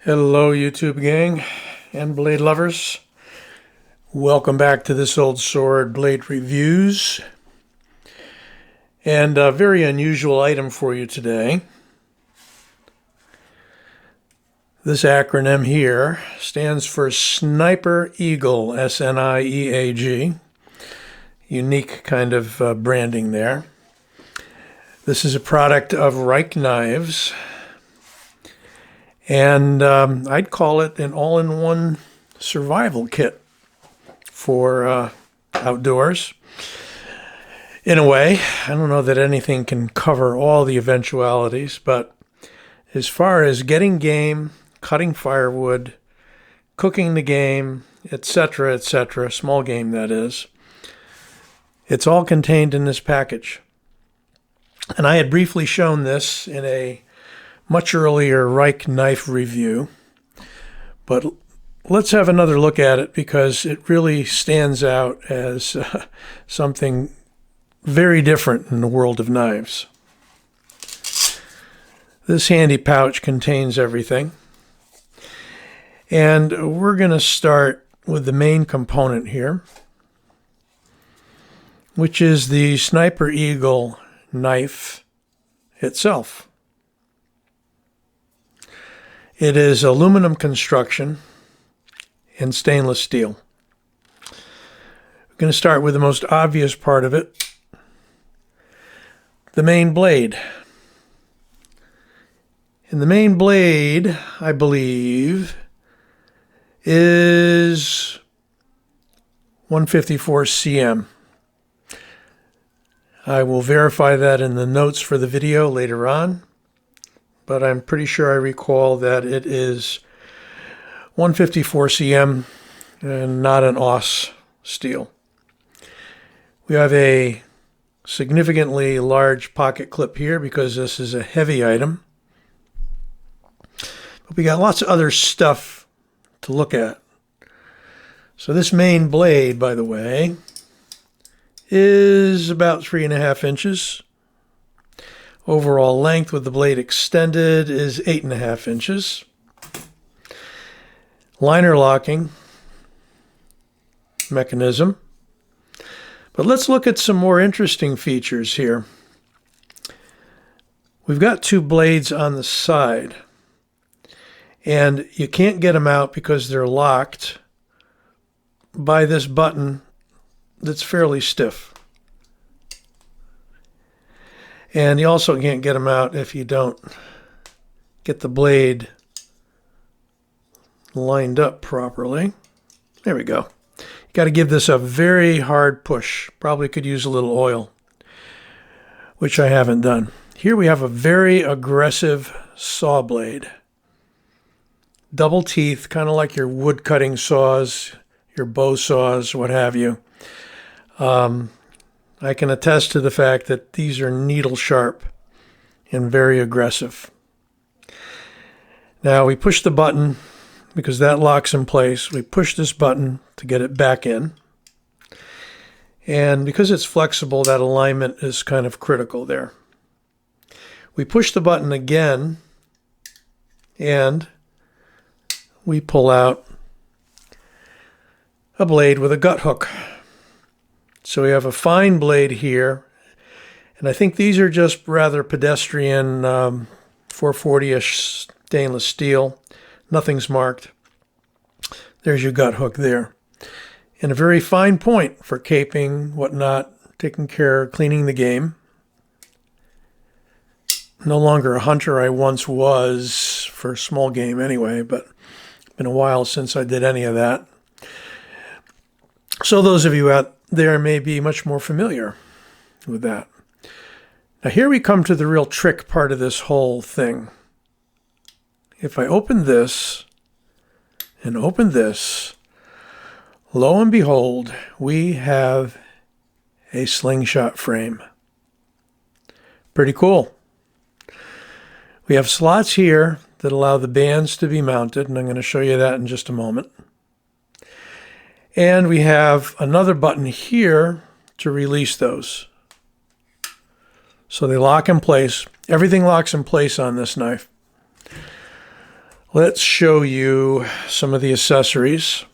Hello, YouTube gang and blade lovers. Welcome back to This Old Sword Blade Reviews. And a very unusual item for you today. This acronym here stands for Sniper Eagle, S-N-I-E-A-G. Unique kind of branding there. This is a product of Rike Knives. And I'd call it an all-in-one survival kit for outdoors. In a way, I don't know that anything can cover all the eventualities, but as far as getting game, cutting firewood, cooking the game, etc., small game that is, it's all contained in this package. And I had briefly shown this in a much earlier Rike knife review, but let's have another look at it because it really stands out as something very different in the world of knives. This handy pouch contains everything, and we're going to start with the main component here, which is the Sniper Eagle knife itself. It is aluminum construction and stainless steel. We're going to start with the most obvious part of it, the main blade. And the main blade, I believe, is 154 cm. I will verify that in the notes for the video later on, but I'm pretty sure I recall that it is 154 cm and not an Aus steel. We have a significantly large pocket clip here because this is a heavy item. But we got lots of other stuff to look at. So this main blade, by the way, is about 3.5 inches. Overall length with the blade extended is 8.5 inches. Liner locking mechanism. But let's look at some more interesting features here. We've got two blades on the side, and you can't get them out because they're locked by this button that's fairly stiff. And you also can't get them out if you don't get the blade lined up properly. There we go. You got to give this a very hard push. Probably could use a little oil, which I haven't done. Here we have a very aggressive saw blade. Double teeth, kind of like your wood cutting saws, your bow saws, what have you. I can attest to the fact that these are needle sharp and very aggressive. Now we push the button because that locks in place. We push this button to get it back in. And because it's flexible, that alignment is kind of critical there. We push the button again and we pull out a blade with a gut hook. So we have a fine blade here, and I think these are just rather pedestrian 440-ish stainless steel. Nothing's marked. There's your gut hook there. And a very fine point for caping, whatnot, taking care, cleaning the game. No longer a hunter I once was for small game anyway, but it's been a while since I did any of that. So those of you out there may be much more familiar with that. Now here we come to the real trick part of this whole thing. If I open this and open this, lo and behold, we have a slingshot frame. Pretty cool. We have slots here that allow the bands to be mounted, and I'm going to show you that in just a moment. And we have another button here to release those. So they lock in place. Everything locks in place on this knife. Let's show you some of the accessories.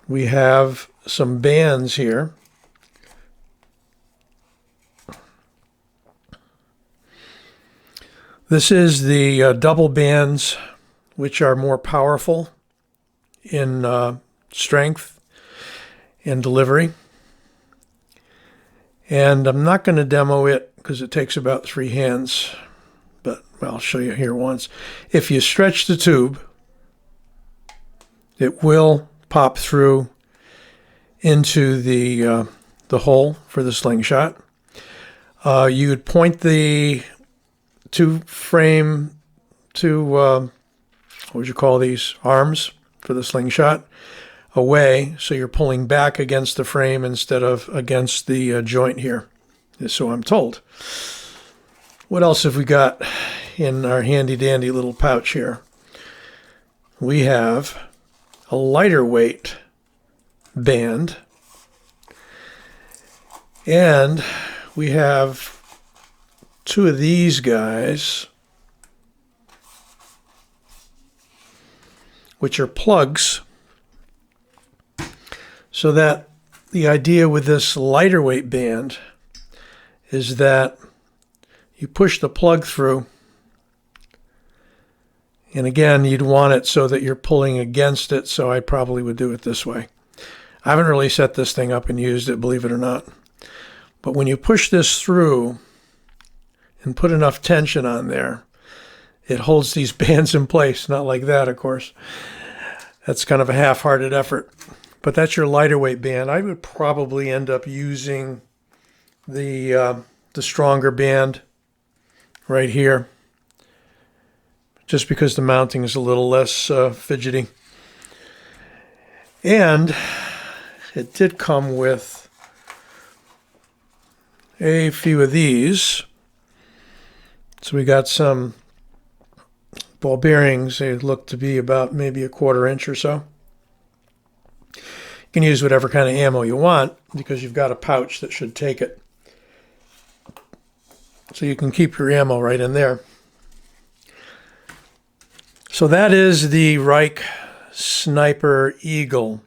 We have some bands here. This is the double bands, which are more powerful in strength and delivery. And I'm not going to demo it because it takes about 3 hands, but I'll show you here once. If you stretch the tube, it will pop through into the hole for the slingshot. You would point the what would you call these, arms for the slingshot, away, so you're pulling back against the frame instead of against the joint here, so I'm told. What else have we got in our handy dandy little pouch here? We have a lighter weight band, and we have 2 of these guys, which are plugs, so that the idea with this lighter weight band is that you push the plug through, and again, you'd want it so that you're pulling against it, so I probably would do it this way. I haven't really set this thing up and used it, believe it or not. But when you push this through and put enough tension on there, it holds these bands in place. Not like that, of course. That's kind of a half-hearted effort. But that's your lighter weight band. I would probably end up using the stronger band right here, just because the mounting is a little less fidgety. And it did come with a few of these. So we got some ball bearings. They look to be about maybe a 1/4 inch or so. You can use whatever kind of ammo you want because you've got a pouch that should take it. So you can keep your ammo right in there. So that is the Rike Sniper Eagle.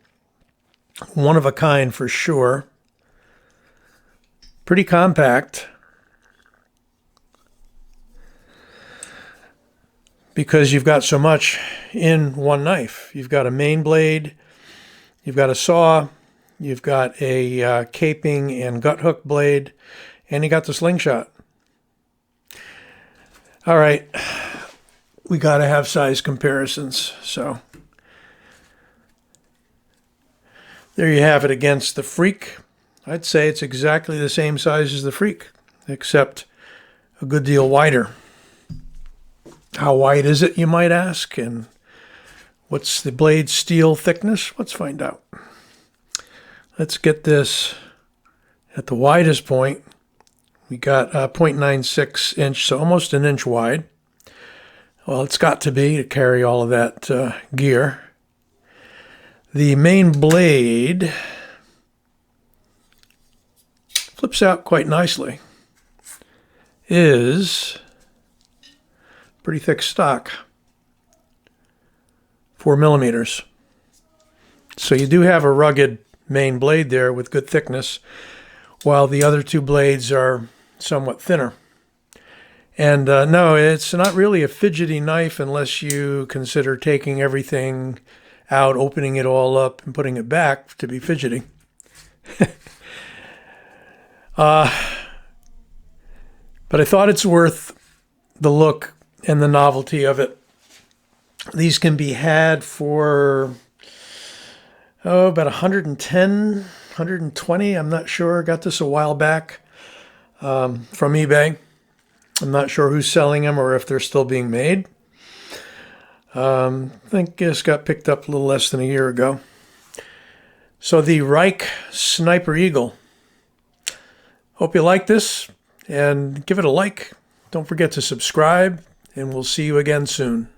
One of a kind for sure. Pretty compact, because you've got so much in one knife. You've got a main blade, you've got a saw, you've got a caping and gut hook blade, and you got the slingshot. All right, we got to have size comparisons. So there you have it against the Freak. I'd say it's exactly the same size as the Freak, except a good deal wider. How wide is it, you might ask? And what's the blade steel thickness? Let's find out. Let's get this at the widest point. We got 0.96 inch, so almost an inch wide. Well, it's got to be to carry all of that gear. The main blade flips out quite nicely. Is pretty thick stock, 4 millimeters. So you do have a rugged main blade there with good thickness, while the other 2 blades are somewhat thinner. And no, it's not really a fidgety knife unless you consider taking everything out, opening it all up, and putting it back to be fidgety. But I thought it's worth the look and the novelty of it. These can be had for about 110, 120. I'm not sure. Got this a while back from eBay. I'm not sure who's selling them or if they're still being made. I think this got picked up a little less than a year ago. So the Rike Sniper Eagle. Hope you like this and give it a like. Don't forget to subscribe, and we'll see you again soon.